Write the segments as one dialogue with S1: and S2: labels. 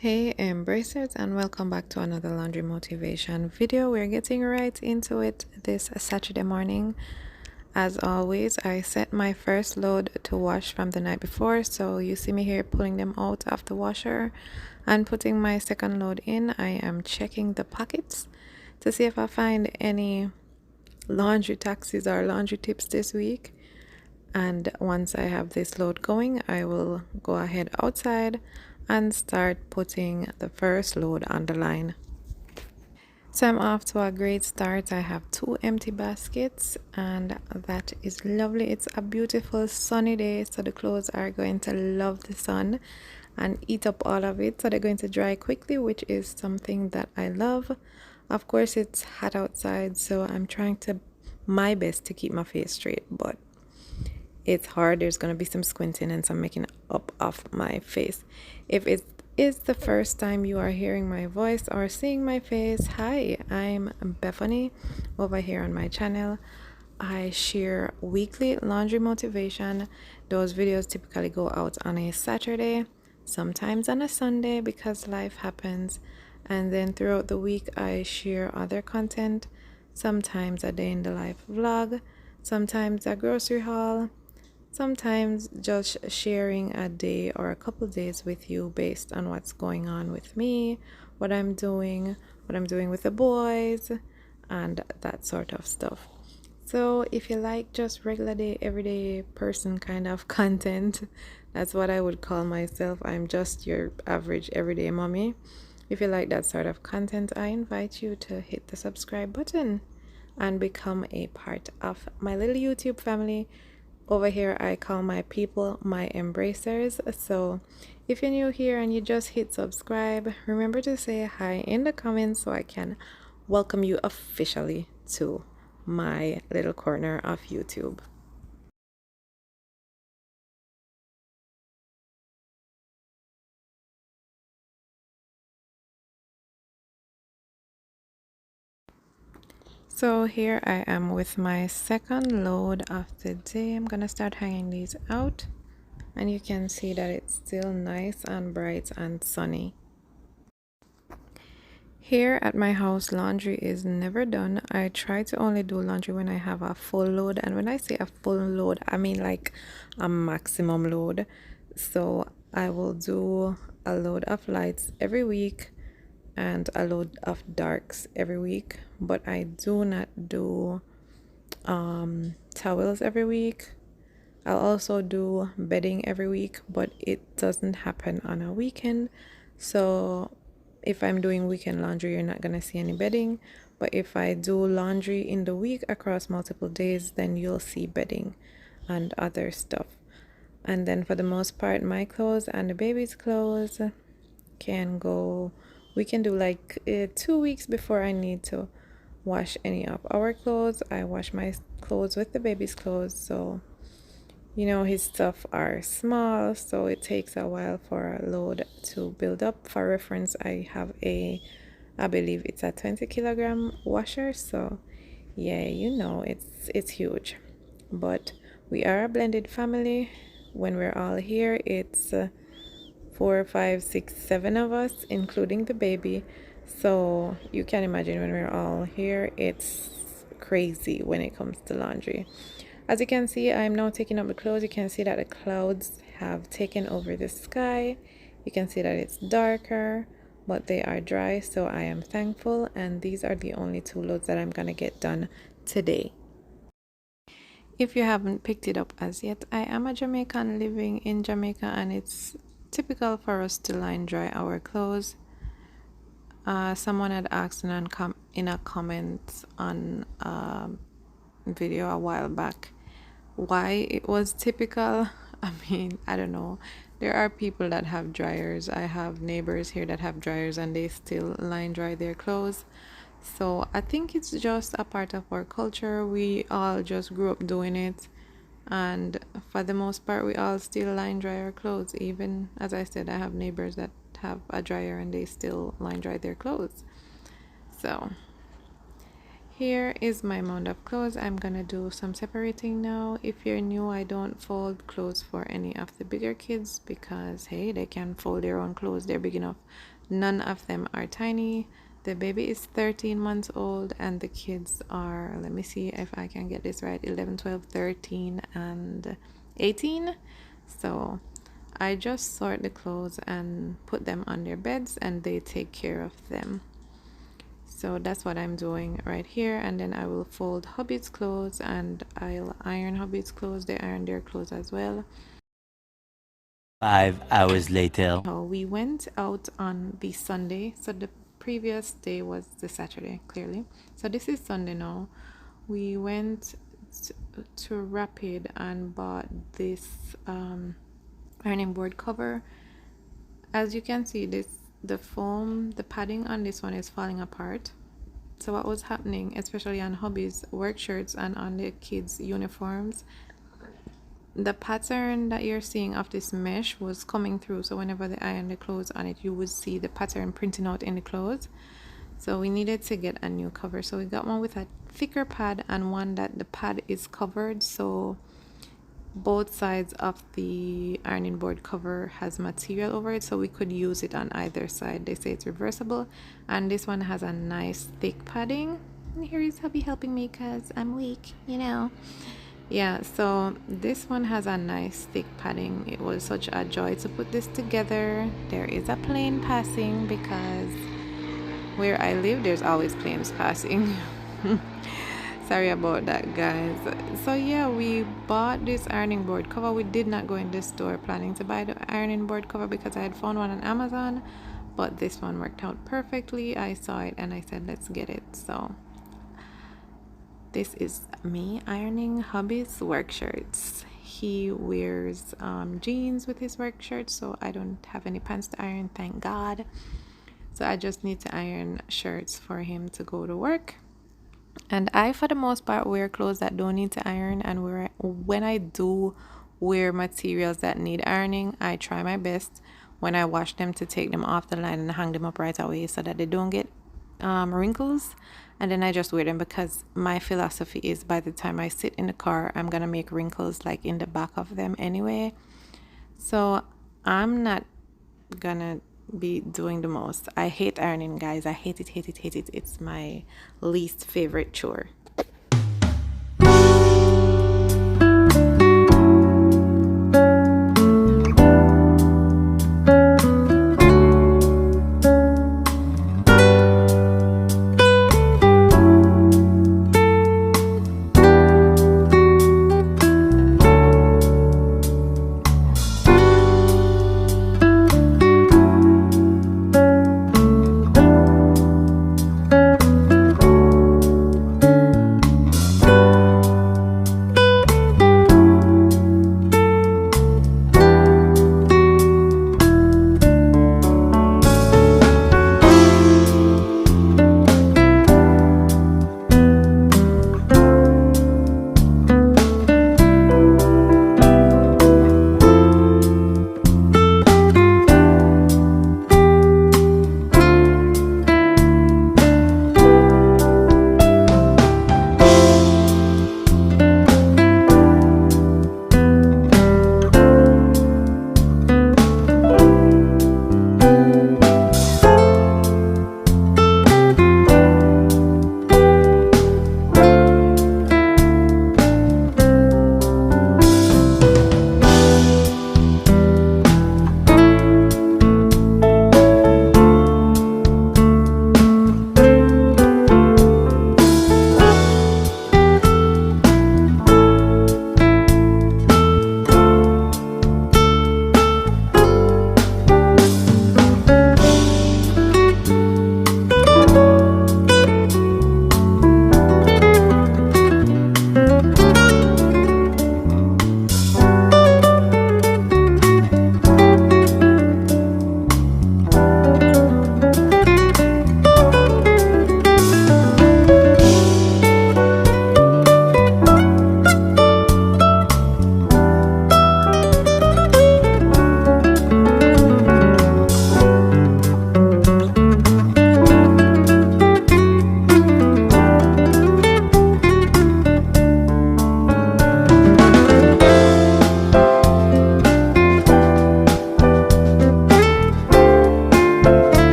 S1: Hey embracers, and welcome back to another laundry motivation video. We're getting right into it this Saturday morning. As always, I set my first load to wash from the night before, so you see me here pulling them out of the washer and putting my second load in. I am checking the pockets to see if I find any laundry taxes or laundry tips this week. And once I have this load going, I will go ahead outside and start putting the first load on the line. So I'm off to a great start. I have two empty baskets, and that is lovely. It's a beautiful sunny day, so the clothes are going to love the sun and eat up all of it. So they're going to dry quickly, which is something that I love. Of course, it's hot outside, so I'm trying to my best to keep my face straight, but it's hard. There's going to be some squinting and some making up of my face. If it is the first time you are hearing my voice or seeing my face, hi, I'm Bethany over here on my channel. I share weekly laundry motivation. Those videos typically go out on a Saturday, sometimes on a Sunday because life happens. And then throughout the week, I share other content, sometimes a day in the life vlog, sometimes a grocery haul, sometimes just sharing a day or a couple days with you based on what's going on with me, what I'm doing with the boys, and that sort of stuff. So if you like just regular day, everyday person kind of content, that's what I would call myself. I'm just your average everyday mommy. If you like that sort of content, I invite you to hit the subscribe button and become a part of my little YouTube family. Over here, I call my people my embracers. So if you're new here and you just hit subscribe, remember to say hi in the comments so I can welcome you officially to my little corner of YouTube. So here I am with my second load of the day. I'm gonna start hanging these out, and you can see that it's still nice and bright and sunny. Here at my house, laundry is never done. I try to only do laundry when I have a full load, and when I say a full load, I mean like a maximum load. So I will do a load of lights every week and a load of darks every week, but I do not do towels every week. I'll also do bedding every week, but it doesn't happen on a weekend. So if I'm doing weekend laundry, you're not gonna see any bedding. But if I do laundry in the week across multiple days, then you'll see bedding and other stuff. And then for the most part, my clothes and the baby's clothes can go, we can do like 2 weeks before I need to wash any of our clothes. I wash my clothes with the baby's clothes, so you know his stuff are small, so it takes a while for a load to build up. For reference, I believe it's a 20-kilogram washer, so yeah, you know it's huge. But we are a blended family. When we're all here, it's 4, 5, 6, 7 of us, including the baby. So you can imagine when we're all here, it's crazy when it comes to laundry. As you can see, I'm now taking up the clothes. You can see that the clouds have taken over the sky. You can see that it's darker, but they are dry, so I am thankful. And these are the only two loads that I'm gonna get done today. If you haven't picked it up as yet, I am a Jamaican living in Jamaica, and it's typical for us to line dry our clothes. Someone had asked in a comment on a video a while back why it was typical. I mean, I don't know. There are people that have dryers. I have neighbors here that have dryers and they still line dry their clothes. So I think it's just a part of our culture. We all just grew up doing it, and for the most part we all still line dry our clothes. Even as I said, I have neighbors that have a dryer and they still line dry their clothes. So Here is my mound of clothes. I'm gonna do some separating now. If you're new, I don't fold clothes for any of the bigger kids because hey, they can fold their own clothes, they're big enough. None of them are tiny. The baby is 13 months old and the kids are, let me see if I can get this right, 11, 12, 13 and 18. So I just sort the clothes and put them on their beds and they take care of them. So that's what I'm doing right here, and then I will fold hubby's clothes and I'll iron hubby's clothes. They iron their clothes as well.
S2: 5 hours later.
S1: So we went out on the Sunday, so the previous day was the Saturday clearly, so this is Sunday now. We went to Rapid and bought this ironing board cover. As you can see, the foam, the padding on this one is falling apart. So what was happening, especially on hubby's work shirts and on the kids' uniforms, the pattern that you're seeing of this mesh was coming through. So whenever they iron the clothes on it, you would see the pattern printing out in the clothes. So we needed to get a new cover. So we got one with a thicker pad and one that the pad is covered. So both sides of the ironing board cover has material over it, so we could use it on either side. They say it's reversible, and this one has a nice thick padding. And here is hubby helping me because I'm weak, you know. Yeah, so this one has a nice thick padding. It was such a joy to put this together. There is a plane passing because where I live there's always planes passing. Sorry about that, guys. So yeah, we bought this ironing board cover. We did not go in the store planning to buy the ironing board cover because I had found one on Amazon, but this one worked out perfectly. I saw it and I said let's get it. So this is me ironing hubby's work shirts. He wears jeans with his work shirts, so I don't have any pants to iron, thank God. So I just need to iron shirts for him to go to work. And I, for the most part, wear clothes that don't need to iron. And when I do wear materials that need ironing, I try my best when I wash them to take them off the line and hang them up right away so that they don't get wrinkles. And then I just wear them because my philosophy is by the time I sit in the car, I'm going to make wrinkles like in the back of them anyway. So I'm not going to be doing the most. I hate ironing, guys. I hate it, hate it, hate it. It's my least favorite chore.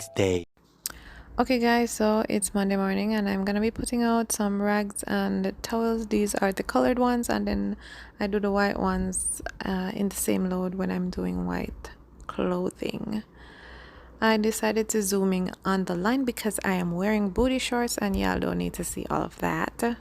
S2: next day.
S1: Okay guys, so it's Monday morning and I'm gonna be putting out some rags and towels. These are the colored ones, and then I do the white ones in the same load when I'm doing white clothing. I decided to zoom in on the line because I am wearing booty shorts and y'all don't need to see all of that.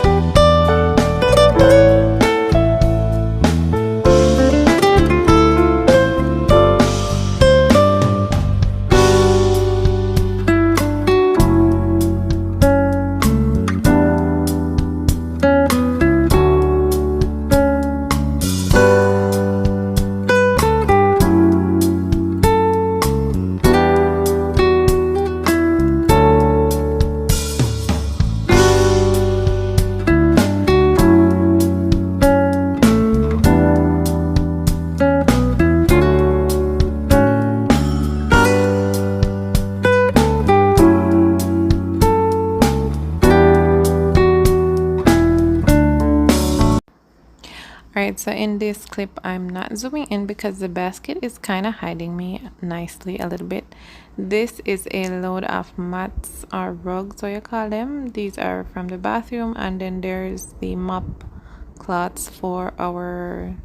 S1: Alright, so in this clip I'm not zooming in because the basket is kind of hiding me nicely a little bit. This is a load of mats or rugs, what you call them. These are from the bathroom, and then there's the mop cloths for our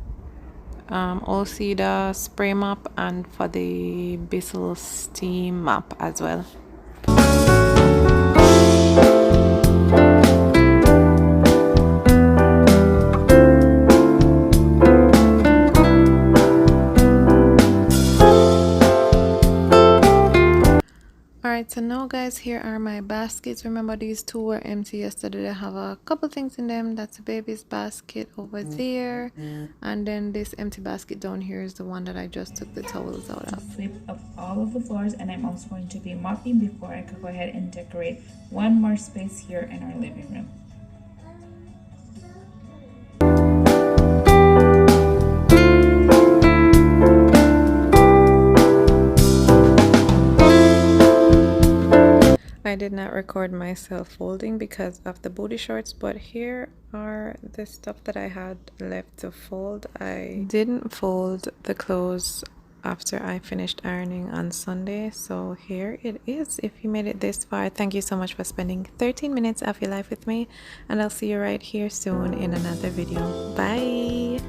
S1: all cedar spray mop and for the Bissell steam mop as well. Alright, so now guys, here are my baskets. Remember, these two were empty yesterday. They have a couple things in them. That's a baby's basket over there, and then this empty basket down here is the one that I just took the towels out of.
S3: Sweep up all of the floors, and I'm also going to be mopping before I could go ahead and decorate one more space here in our living room.
S1: I did not record myself folding because of the booty shorts, but here are the stuff that I had left to fold. I didn't fold the clothes after I finished ironing on Sunday, so here it is. If you made it this far, thank you so much for spending 13 minutes of your life with me, and I'll see you right here soon in another video. Bye.